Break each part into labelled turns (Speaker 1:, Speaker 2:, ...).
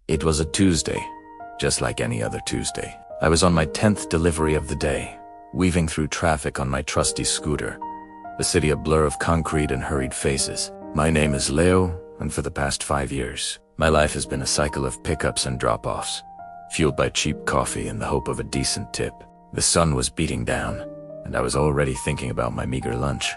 Speaker 1: It was a Tuesday, just like any other Tuesday. I was on my 10th delivery of the day, weaving through traffic on my trusty scooter, the city a blur of concrete and hurried faces. My name is Leo, and for the past 5 years, my life has been a cycle of pickups and drop-offs, fueled by cheap coffee and the hope of a decent tip. The sun was beating down, and I was already thinking about my meager lunch.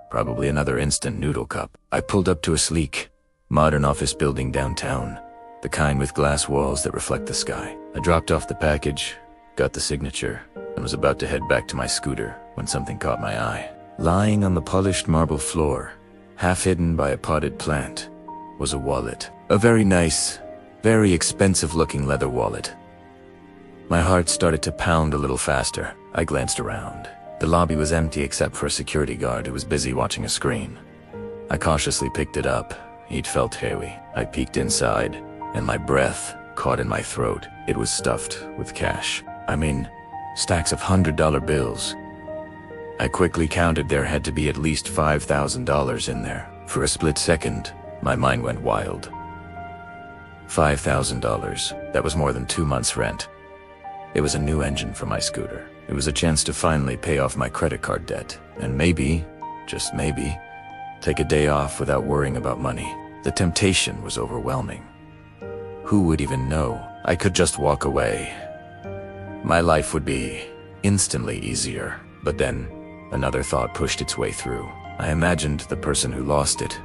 Speaker 1: Probably another instant noodle cup. I pulled up to a sleek, modern office building downtown, the kind with glass walls that reflect the sky. I dropped off the package, got the signature, and was about to head back to my scooter when something caught my eye. Lying on the polished marble floor, half hidden by a potted plant, was a wallet. A very nice, very expensive-looking leather wallet. My heart started to pound a little faster. I glanced around. The lobby was empty except for a security guard who was busy watching a screen. I cautiously picked it up. It felt heavy. I peeked inside, and my breath caught in my throat. It was stuffed with cash. I mean, stacks of $100 bills. I quickly counted there had to be at least $5,000 in there. For a split second, my mind went wild. $5,000. That was more than 2 months' rent. It was a new engine for my scooter. It was a chance to finally pay off my credit card debt, and maybe, just maybe, take a day off without worrying about money. The temptation was overwhelming. Who would even know? I could just walk away. My life would be instantly easier. But then, another thought pushed its way through. I imagined the person who lost it.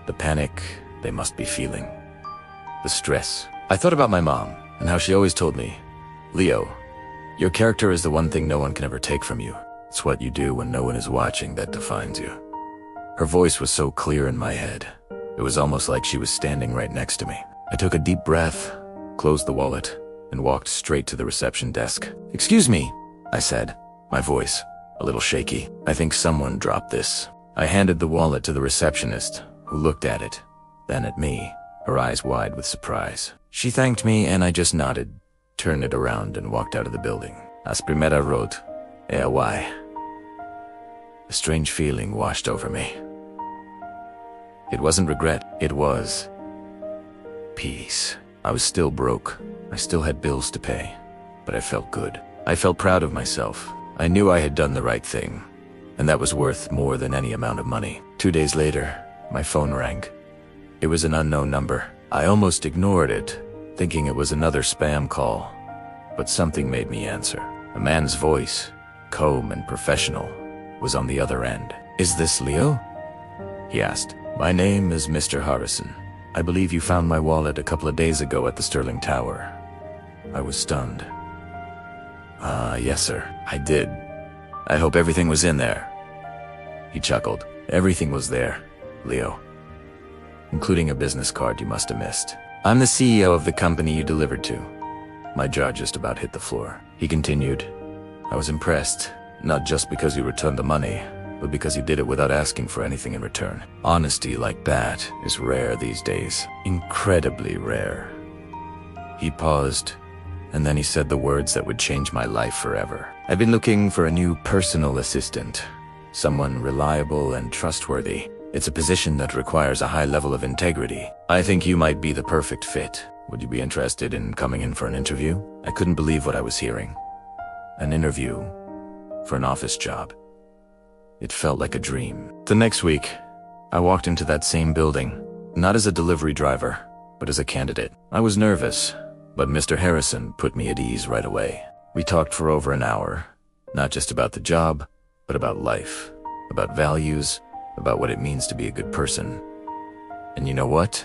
Speaker 1: The panic they must be feeling. The stress. I thought about my mom, and how she always told me, "Leo, your character is the one thing no one can ever take from you. It's what you do when no one is watching that defines you." Her voice was so clear in my head. It was almost like she was standing right next to me. I took a deep breath, closed the wallet, and walked straight to the reception desk. "Excuse me," I said, my voice a little shaky. "I think someone dropped this." I handed the wallet to the receptionist, who looked at it, then at me, her eyes wide with surprise. She thanked me and I just nodded, turned it around and walked out of the building. As primera wrote, why? A strange feeling washed over me. It wasn't regret, it was peace. I was still broke. I still had bills to pay, but I felt good. I felt proud of myself. I knew I had done the right thing, and that was worth more than any amount of money. 2 days later, my phone rang. It was an unknown number. I almost ignored it, thinking it was another spam call, but something made me answer. A man's voice, calm and professional, was on the other end. "Is this Leo?" he asked. "My name is Mr. Harrison. I believe you found my wallet a couple of days ago at the Sterling Tower." I was stunned. Yes, sir, I did. I hope everything was in there." He chuckled. "Everything was there, Leo. Including a business card you must have missed. I'm the CEO of the company you delivered to." My jaw just about hit the floor. He continued, "I was impressed, not just because you returned the money, but because you did it without asking for anything in return. Honesty like that is rare these days. Incredibly rare." He paused, and then he said the words that would change my life forever. "I've been looking for a new personal assistant, someone reliable and trustworthy. It's a position that requires a high level of integrity. I think you might be the perfect fit. Would you be interested in coming in for an interview?" I couldn't believe what I was hearing. An interview for an office job. It felt like a dream. The next week, I walked into that same building, not as a delivery driver, but as a candidate. I was nervous, but Mr. Harrison put me at ease right away. We talked for over an hour, not just about the job, but about life, about values, about what it means to be a good person. And you know what?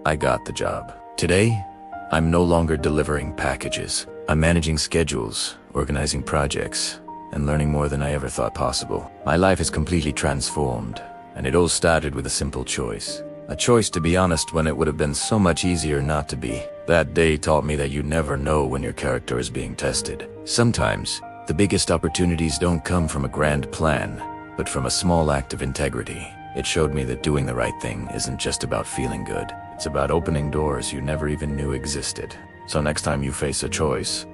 Speaker 1: I got the job. Today, I'm no longer delivering packages. I'm managing schedules, organizing projects, and learning more than I ever thought possible. My life is completely transformed, and it all started with a simple choice. A choice to be honest when it would have been so much easier not to be. That day taught me that you never know when your character is being tested. Sometimes, the biggest opportunities don't come from a grand plan, but from a small act of integrity. It showed me that doing the right thing isn't just about feeling good. It's about opening doors you never even knew existed. So next time you face a choice,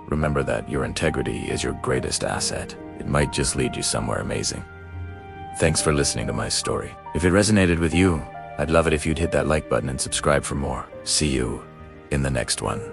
Speaker 1: remember that your integrity is your greatest asset. It might just lead you somewhere amazing. Thanks for listening to my story. If it resonated with you, I'd love it if you'd hit that like button and subscribe for more. See you in the next one.